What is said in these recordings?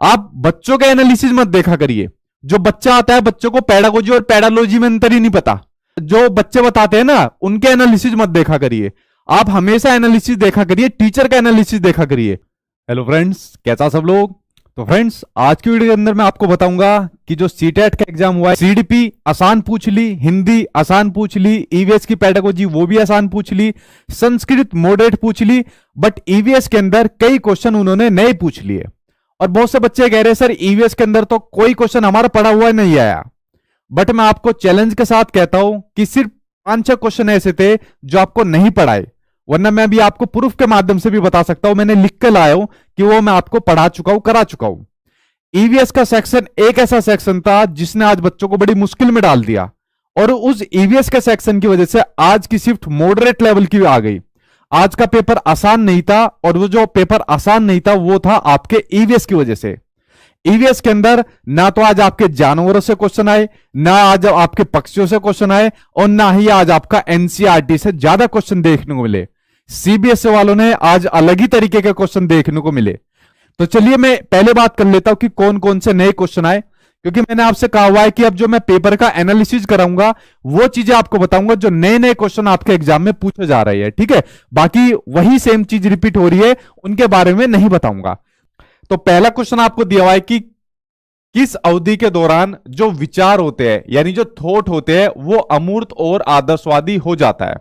आप बच्चों का एनालिसिस मत देखा करिए। जो बच्चा आता है, बच्चों को पेडागोजी और पेडालॉजी में अंतर ही नहीं पता, जो बच्चे बताते हैं ना उनके एनालिसिस मत देखा करिए। आप हमेशा एनालिसिस देखा करिए, टीचर का एनालिसिस देखा करिए। हेलो फ्रेंड्स, कैसा सब लोग। तो फ्रेंड्स, आज की वीडियो के अंदर मैं आपको बताऊंगा कि जो सीटेट का एग्जाम हुआ है, सीडीपी आसान पूछ ली, हिंदी आसान पूछ ली, ईवीएस की पेडागोजी वो भी आसान पूछ ली, संस्कृत मॉडरेट पूछ ली, बट ईवीएस के अंदर कई क्वेश्चन उन्होंने नए पूछ लिए। और बहुत से बच्चे कह रहे हैं सर ईवीएस के अंदर तो कोई क्वेश्चन हमारा पढ़ा हुआ नहीं आया। बट मैं आपको चैलेंज के साथ कहता हूं कि सिर्फ 5-6 क्वेश्चन ऐसे थे जो आपको नहीं पढ़ाए, वरना मैं भी आपको प्रूफ के माध्यम से भी बता सकता हूं, मैंने लिख कर लाया हूं कि वो मैं आपको पढ़ा चुका हूं, करा चुका हूं। ईवीएस का सेक्शन एक ऐसा सेक्शन था जिसने आज बच्चों को बड़ी मुश्किल में डाल दिया, और उस ईवीएस के सेक्शन की वजह से आज की शिफ्ट मॉडरेट लेवल की आ गई। आज का पेपर आसान नहीं था, और वो जो पेपर आसान नहीं था वो था आपके ईवीएस की वजह से। ईवीएस के अंदर ना तो आज आपके जानवरों से क्वेश्चन आए, ना आज आपके पक्षियों से क्वेश्चन आए, और ना ही आज आपका एनसीईआरटी से ज्यादा क्वेश्चन देखने को मिले। सीबीएसई वालों ने आज अलग ही तरीके के क्वेश्चन देखने को मिले। तो चलिए मैं पहले बात कर लेता हूं कि कौन कौन से नए क्वेश्चन आए, क्योंकि मैंने आपसे कहा हुआ है कि अब जो मैं पेपर का एनालिसिस कराऊंगा वो चीजें आपको बताऊंगा जो नए नए क्वेश्चन आपके एग्जाम में पूछे जा रहे हैं, ठीक है। बाकी वही सेम चीज रिपीट हो रही है, उनके बारे में नहीं बताऊंगा। तो पहला क्वेश्चन आपको दिया हुआ है कि किस अवधि के दौरान जो विचार होते हैं यानी जो थॉट होते हैं वो अमूर्त और आदर्शवादी हो जाता है।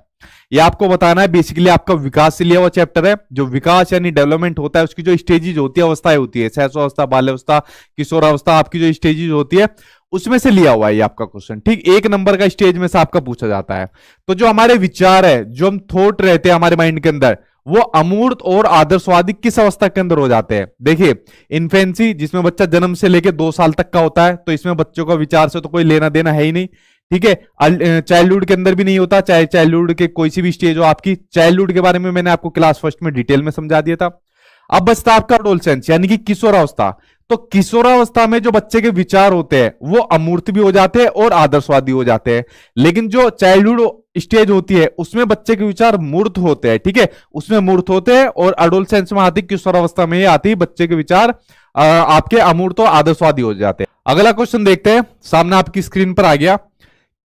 ये आपको बताना है। बेसिकली आपका विकास से लिया हुआ चैप्टर है। जो विकास यानी डेवलपमेंट होता है उसकी जो स्टेजेज होती है, अवस्थाएं होती है, शैशवावस्था, बाल्यावस्था, किशोरावस्था, आपकी जो स्टेजेज होती है उसमें से लिया हुआ है ये आपका क्वेश्चन, ठीक। 1 नंबर का स्टेज में से आपका पूछा जाता है। तो जो हमारे विचार है, जो हम थॉट रहते हैं हमारे माइंड के अंदर, वो अमूर्त और आदर्शवादी किस अवस्था के अंदर हो जाते हैं। देखिए, इन्फेंसी जिसमें बच्चा जन्म से लेकर 2 साल तक का होता है, तो इसमें बच्चों का विचार से तो कोई लेना देना है ही नहीं, ठीक है। चाइल्डहुड के अंदर भी नहीं होता, चाहे चाइल्डहुड के कोई सी भी स्टेज हो आपकी। चाइल्डहुड के बारे में मैंने आपको क्लास फर्स्ट में डिटेल में समझा दिया था। अब बचता आपका एडोलसेंस यानी कि किशोरावस्था। तो किशोरावस्था में जो बच्चे के विचार होते हैं वो अमूर्त भी हो जाते हैं और आदर्शवादी हो जाते हैं। लेकिन जो चाइल्डहुड स्टेज होती है उसमें बच्चे के विचार मूर्त होते हैं, ठीक है, उसमें मूर्त होते हैं। और एडोलसेंस में आती, किशोरावस्था में आती, बच्चे के विचार आपके अमूर्त और आदर्शवादी हो जाते हैं। अगला क्वेश्चन देखते हैं, सामने आपकी स्क्रीन पर आ गया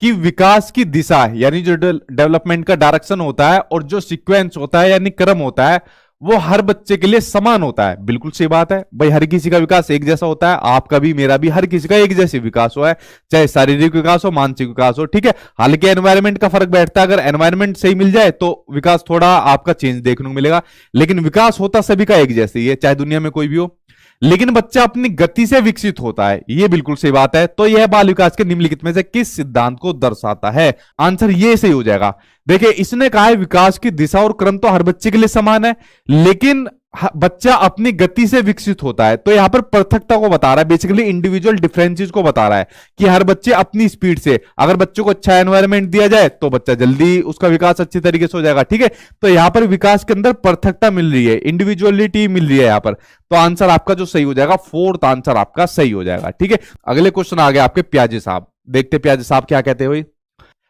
कि विकास की दिशा यानी जो डेवलपमेंट का डायरेक्शन होता है और जो सीक्वेंस होता है यानी क्रम होता है वो हर बच्चे के लिए समान होता है। बिल्कुल सही बात है भाई, हर किसी का विकास एक जैसा होता है, आपका भी मेरा भी, हर किसी का एक जैसे विकास हुआ है, चाहे शारीरिक विकास हो, मानसिक विकास हो, ठीक है। हालांकि एनवायरनमेंट का फर्क बैठता है, अगर एनवायरनमेंट सही मिल जाए तो विकास थोड़ा आपका चेंज देखने को मिलेगा, लेकिन विकास होता सभी का एक जैसे ही है, चाहे दुनिया में कोई भी हो। लेकिन बच्चा अपनी गति से विकसित होता है, यह बिल्कुल सही बात है। तो यह बाल विकास के निम्नलिखित में से किस सिद्धांत को दर्शाता है। आंसर ये सही हो जाएगा। देखिए, इसने कहा है विकास की दिशा और क्रम तो हर बच्चे के लिए समान है, लेकिन बच्चा अपनी गति से विकसित होता है। तो यहां पर पृथकता को बता रहा है, बेसिकली इंडिविजुअल डिफरेंसेस को बता रहा है कि हर बच्चे अपनी स्पीड से, अगर बच्चों को अच्छा एनवायरनमेंट दिया जाए तो बच्चा जल्दी उसका विकास अच्छी तरीके से हो जाएगा, ठीक है। तो यहां पर विकास के अंदर पृथकता मिल रही है, इंडिविजुअलिटी मिल रही है यहां पर। तो आंसर आपका जो सही हो जाएगा, 4th आंसर आपका सही हो जाएगा, ठीक है। अगले क्वेश्चन आ गए आपके पियाजे साहब। देखते पियाजे साहब क्या कहते हुए।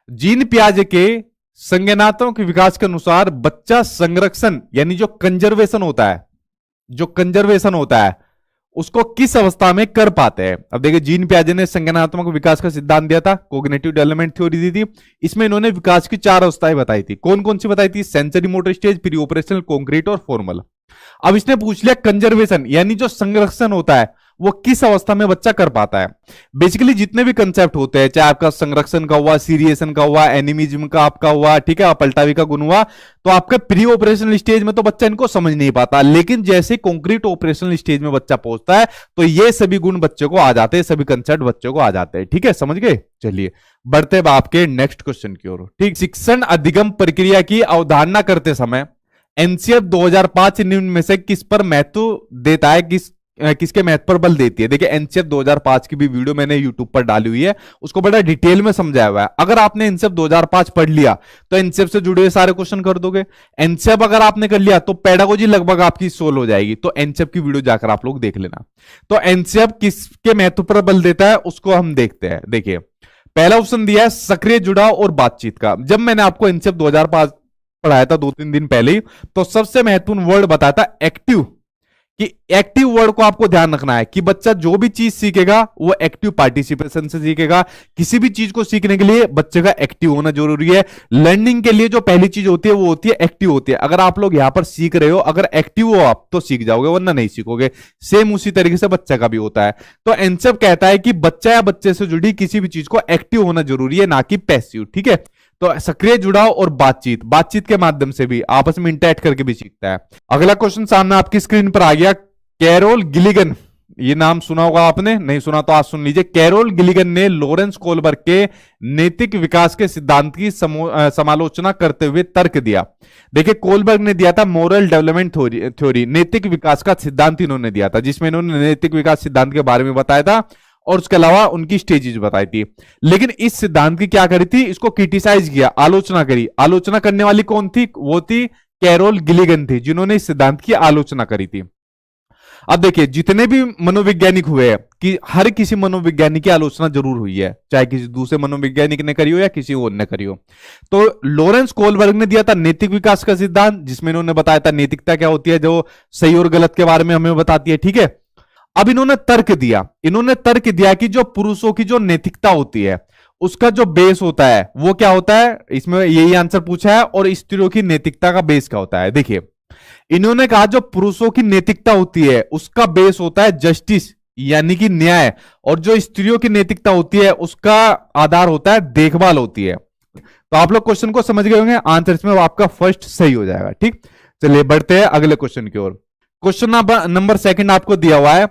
जीन पियाजे के संज्ञानात्मक विकास के अनुसार बच्चा संरक्षण यानी जो कंजर्वेशन होता है उसको किस अवस्था में कर पाते हैं। अब देखिए, जीन पियाजे ने संज्ञानात्मक विकास का सिद्धांत दिया था, कोग्निटिव डेवलपमेंट थ्योरी दी थी। इसमें इन्होंने विकास की 4 अवस्थाएं बताई थी। कौन कौन सी बताई थी? Sensory motor stage, pre operational, concrete और फॉर्मल। अब इसने पूछ लिया कंजर्वेशन यानी जो संरक्षण होता है वो किस अवस्था में बच्चा कर पाता है। बेसिकली जितने भी कंसेप्ट होते हैं, चाहे आपका संरक्षण का हुआ, सीरिएशन का हुआ, एनिमिज्म का आपका हुआ, ठीक है, पलटावी का गुण हुआ, तो आपका प्री ऑपरेशनल स्टेज में तो बच्चा इनको समझ नहीं पाता, लेकिन जैसे कॉन्क्रीट ऑपरेशनल स्टेज में बच्चा पहुंचता है तो ये सभी गुण बच्चे को आ जाते हैं, सभी कंसेप्ट बच्चों को आ जाते हैं, ठीक है, समझ गए। चलिए बढ़ते आपके नेक्स्ट क्वेश्चन की ओर, ठीक। शिक्षण अधिगम प्रक्रिया की अवधारणा करते समय एनसीएफ 2005 निम्न में से किस पर महत्व देता है, किसके महत्व पर बल देती है। देखिए, एनसीएफ 2005 की भी वीडियो मैंने यूट्यूब पर डाली हुई है, उसको बड़ा डिटेल में समझाया हुआ है। अगर आपने एनसीएफ 2005 पढ़ लिया तो एनसीएफ से जुड़े हुए सारे क्वेश्चन कर दोगे। एनसीएफ अगर आपने कर लिया तो पेडागोजी लगभग आपकी सोल्व हो जाएगी। तो एनसीएफ की वीडियो जाकर आप लोग देख लेना। तो एनसीएफ किसके महत्व पर बल देता है उसको हम देखते हैं। देखिए, पहला ऑप्शन दिया है सक्रिय जुड़ाव और बातचीत का। जब मैंने आपको एनसीएफ 2005 पढ़ाया था 2-3 दिन पहले ही, तो सबसे महत्वपूर्ण वर्ड बताया था एक्टिव, कि एक्टिव वर्ड को आपको ध्यान रखना है कि बच्चा जो भी चीज सीखेगा वो एक्टिव पार्टिसिपेशन से सीखेगा। किसी भी चीज को सीखने के लिए बच्चे का एक्टिव होना जरूरी है। लर्निंग के लिए जो पहली चीज होती है वो होती है एक्टिव होती है। अगर आप लोग यहां पर सीख रहे हो, अगर एक्टिव हो आप तो सीख जाओगे, वरना नहीं सीखोगे। सेम उसी तरीके से बच्चा का भी होता है। तो एनसेप कहता है कि बच्चा या बच्चे से जुड़ी किसी भी चीज को एक्टिव होना जरूरी है, ना कि पैसिव। ठीक है, तो सक्रिय जुड़ाव और बातचीत के माध्यम से भी आपस में इंटरेक्ट करके भी सीखता है। अगला क्वेश्चन सामने आपकी स्क्रीन पर आ गया। कैरोल गिलिगन, ये नाम सुना होगा आपने, नहीं सुना तो आज सुन लीजिए। कैरोल गिलिगन ने लॉरेंस कोलबर्ग के नैतिक विकास के सिद्धांत की समालोचना करते हुए तर्क दिया। देखिए, कोलबर्ग ने दिया था मोरल डेवलपमेंट थ्योरी, नैतिक विकास का सिद्धांत इन्होंने दिया था, जिसमें इन्होंने नैतिक विकास सिद्धांत के बारे में बताया था और उसके अलावा उनकी स्टेजेस बताई थी। लेकिन इस सिद्धांत की क्या करी थी, इसको क्रिटिसाइज किया, आलोचना करी। आलोचना करने वाली कौन थी, वो थी कैरोल गिलिगन थी, जिन्होंने इस सिद्धांत की आलोचना करी थी। अब देखिए, जितने भी मनोवैज्ञानिक हुए हैं कि हर किसी मनोवैज्ञानिक की आलोचना जरूर हुई है, चाहे किसी दूसरे मनोवैज्ञानिक ने करी हो या किसी और ने करी हो। तो लॉरेंस कोलबर्ग ने दिया था नैतिक विकास का सिद्धांत, जिसमें इन्होंने बताया था नैतिकता क्या होती है, जो सही और गलत के बारे में हमें बताती है। ठीक है, अब इन्होंने तर्क दिया कि जो पुरुषों की जो नैतिकता होती है उसका जो बेस होता है वो क्या होता है, इसमें यही आंसर पूछा है। और स्त्रियों की नैतिकता का बेस क्या होता है। देखिए, इन्होंने कहा जो पुरुषों की नैतिकता होती है उसका बेस होता है जस्टिस, यानी कि न्याय, और जो स्त्रियों की नैतिकता होती है उसका आधार होता है देखभाल होती है। तो आप लोग क्वेश्चन को समझ गए होंगे, आंसर इसमें आपका फर्स्ट सही हो जाएगा। ठीक, चलिए बढ़ते हैं अगले क्वेश्चन की ओर। क्वेश्चन नंबर सेकंड आपको दिया हुआ है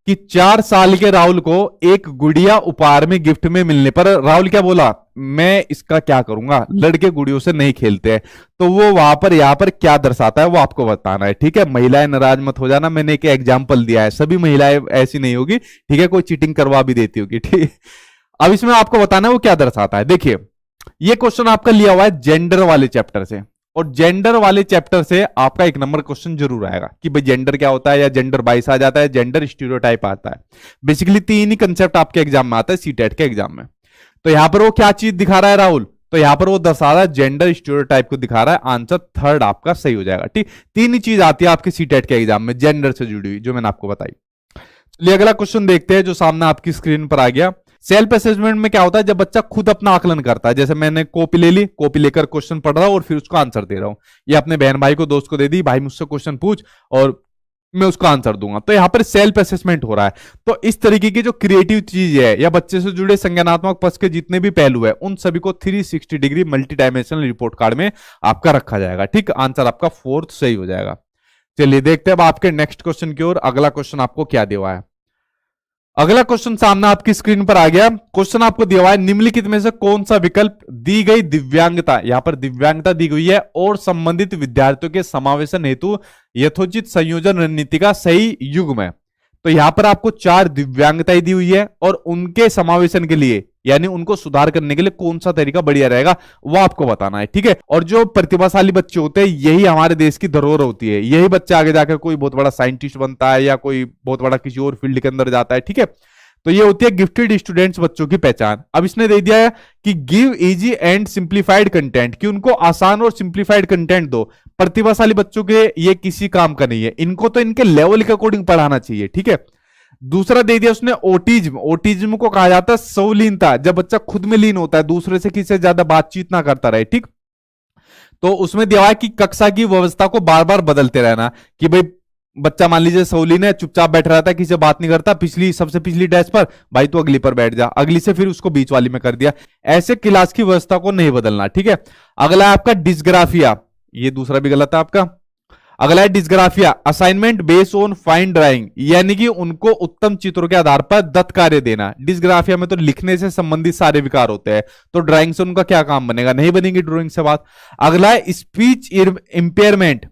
कि 4 साल के राहुल को एक गुड़िया उपहार में गिफ्ट में मिलने पर राहुल क्या बोला, मैं इसका क्या करूंगा, लड़के गुड़ियों से नहीं खेलते हैं। तो वो वहां पर यहां पर क्या दर्शाता है वो आपको बताना है। ठीक है, महिलाएं नाराज मत हो जाना, मैंने एक एग्जाम्पल दिया है, सभी महिलाएं ऐसी नहीं होगी। ठीक है, कोई चीटिंग करवा भी देती होगी। ठीक, अब इसमें आपको बताना है वो क्या दर्शाता है। देखिए, ये क्वेश्चन आपका लिया हुआ है जेंडर वाले चैप्टर से, और जेंडर वाले चैप्टर से आपका 1 नंबर क्वेश्चन जरूर आएगा कि भाई जेंडर क्या होता है, या जेंडर बाइस आ जाता है, जेंडर स्टीरियोटाइप आता है। बेसिकली 3 ही कंसेप्ट आपके एग्जाम में आता है, सीटेट के एग्जाम में। तो यहां पर वो क्या चीज दिखा रहा है राहुल, तो यहां पर वो दर्शा रहा है जेंडर स्टीरियोटाइप को दिखा रहा है। आंसर थर्ड आपका सही हो जाएगा। ठीक, 3 ही चीज आती है आपके सीटेट के एग्जाम में जेंडर से जुड़ी हुई, जो मैंने आपको बताई। चलिए अगला क्वेश्चन देखते हैं जो सामने आपकी स्क्रीन पर आ गया। सेल्फ असेसमेंट में क्या होता है, जब बच्चा खुद अपना आकलन करता है। जैसे मैंने कॉपी ले ली, कॉपी लेकर क्वेश्चन पढ़ रहा हूं और फिर उसको आंसर दे रहा हूं, या अपने बहन भाई को दोस्त को दे दी, भाई मुझसे क्वेश्चन पूछ और मैं उसको आंसर दूंगा। तो यहां पर सेल्फ असेसमेंट हो रहा है। तो इस तरीके की जो क्रिएटिव चीज है या बच्चे से जुड़े संज्ञानात्मक पक्ष के जितने भी पहलू है उन सभी को 360 degree multi dimensional report card में आपका रखा जाएगा। ठीक, आंसर आपका 4th सही हो जाएगा। चलिए देखते हैं अब आपके नेक्स्ट क्वेश्चन की ओर। अगला क्वेश्चन आपको क्या दिया हुआ है। अगला क्वेश्चन सामने आपकी स्क्रीन पर आ गया। क्वेश्चन आपको दिया हुआ है, निम्नलिखित में से कौन सा विकल्प दी गई दिव्यांगता, यहां पर दिव्यांगता दी गई है, और संबंधित विद्यार्थियों के समावेशन हेतु यथोचित संयोजन रणनीति का सही युग्म है। तो यहां पर आपको 4 दिव्यांगताएं दी हुई है और उनके समावेशन के लिए यानी उनको सुधार करने के लिए कौन सा तरीका बढ़िया रहेगा वो आपको बताना है। ठीक है, और जो प्रतिभाशाली बच्चे होते हैं यही हमारे देश की धरोहर होती है। यही बच्चा आगे जाकर कोई बहुत बड़ा साइंटिस्ट बनता है या कोई बहुत बड़ा किसी और फील्ड के अंदर जाता है। ठीक है, तो ये होती है गिफ्टेड स्टूडेंट्स, बच्चों की पहचान। अब इसने दे दिया है कि give easy and simplified content, कि उनको आसान और सिंप्लीफाइड कंटेंट दो। प्रतिभाशाली बच्चों के ये किसी काम का नहीं है, इनको तो इनके लेवल के अकॉर्डिंग पढ़ाना चाहिए। ठीक है, दूसरा दे दिया उसने ओटिज्म। ओटिज्म को कहा जाता है स्वलीनता, जब बच्चा खुद में लीन होता है, दूसरे से किसी से ज्यादा बातचीत ना करता रहे। ठीक, तो उसमें दिया है कि कक्षा की व्यवस्था को बार बार बदलते रहना, कि भाई बच्चा मान लीजिए सौलीन है, चुपचाप बैठ रहता है, किसी से बात नहीं करता, सबसे पिछली डेस्क पर, भाई तो अगली पर बैठ जा, अगली से फिर उसको बीच वाली में कर दिया। ऐसे क्लास की व्यवस्था को नहीं बदलना। ठीक है, अगला है आपका डिस्ग्राफिया, ये दूसरा भी गलत है आपका। अगला है dysgraphia, assignment based on fine drawing, यानी कि उनको उत्तम चित्रों के आधार पर दत्त कार्य देना। डिस्ग्राफिया में तो लिखने से संबंधित सारे विकार होते हैं, तो ड्राइंग से उनका क्या काम बनेगा, नहीं बनेगी ड्राइंग से बात। अगला है स्पीच इंपेयरमेंट,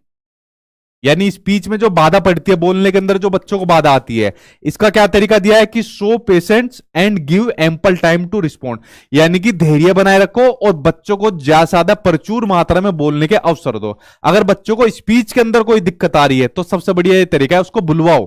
यानी स्पीच में जो बाधा पड़ती है, बोलने के अंदर जो बच्चों को बाधा आती है, इसका क्या तरीका दिया है कि show patience and give ample time to respond, यानी कि धैर्य बनाए रखो और बच्चों को ज्यादा प्रचुर मात्रा में बोलने के अवसर दो। अगर बच्चों को स्पीच के अंदर कोई दिक्कत आ रही है तो सबसे बढ़िया ये तरीका है उसको बुलवाओ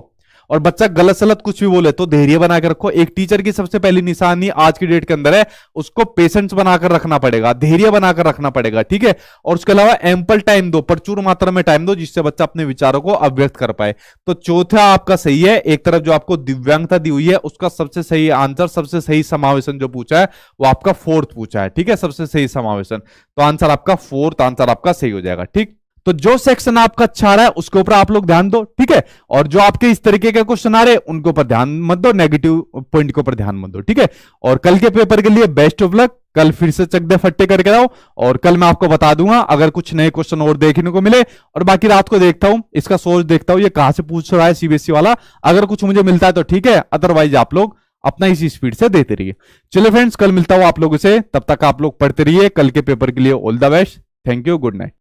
और बच्चा गलत सलत कुछ भी बोले तो धैर्य बना के रखो। एक टीचर की सबसे पहली निशानी आज की डेट के अंदर है, उसको पेशेंस बनाकर रखना पड़ेगा, धैर्य बनाकर रखना पड़ेगा, ठीक है। और उसके अलावा एम्पल टाइम दो, प्रचुर मात्रा में टाइम दो, जिससे बच्चा अपने विचारों को अभिव्यक्त कर पाए। तो चौथा आपका सही है। एक तरफ जो आपको दिव्यांगता दी हुई है उसका सबसे सही आंसर, सबसे सही समावेशन जो पूछा है वो आपका फोर्थ पूछा है, ठीक है, सबसे सही समावेशन। तो आंसर आपका फोर्थ आंसर आपका सही हो जाएगा, ठीक। तो जो सेक्शन आपका अच्छा रहा है उसके ऊपर आप लोग ध्यान दो, ठीक है। और जो आपके इस तरीके के क्वेश्चन आ रहे हैं उनके ऊपर ध्यान मत दो, नेगेटिव पॉइंट के ऊपर ध्यान मत दो, ठीक है। और कल के पेपर के लिए बेस्ट ऑफ लक। कल फिर से चक दे फट्टे करके आओ, और कल मैं आपको बता दूंगा अगर कुछ नए क्वेश्चन और देखने को मिले। और बाकी रात को देखता हूं, इसका सोच देखता हूं ये कहां से पूछ रहा है सीबीएसई वाला। अगर कुछ मुझे मिलता है तो ठीक है, अदरवाइज आप लोग अपना इसी स्पीड से देते रहिए। चलो फ्रेंड्स, कल मिलता हूं आप लोगों से, तब तक आप लोग पढ़ते रहिए। कल के पेपर के लिए all the best. Thank you, good night.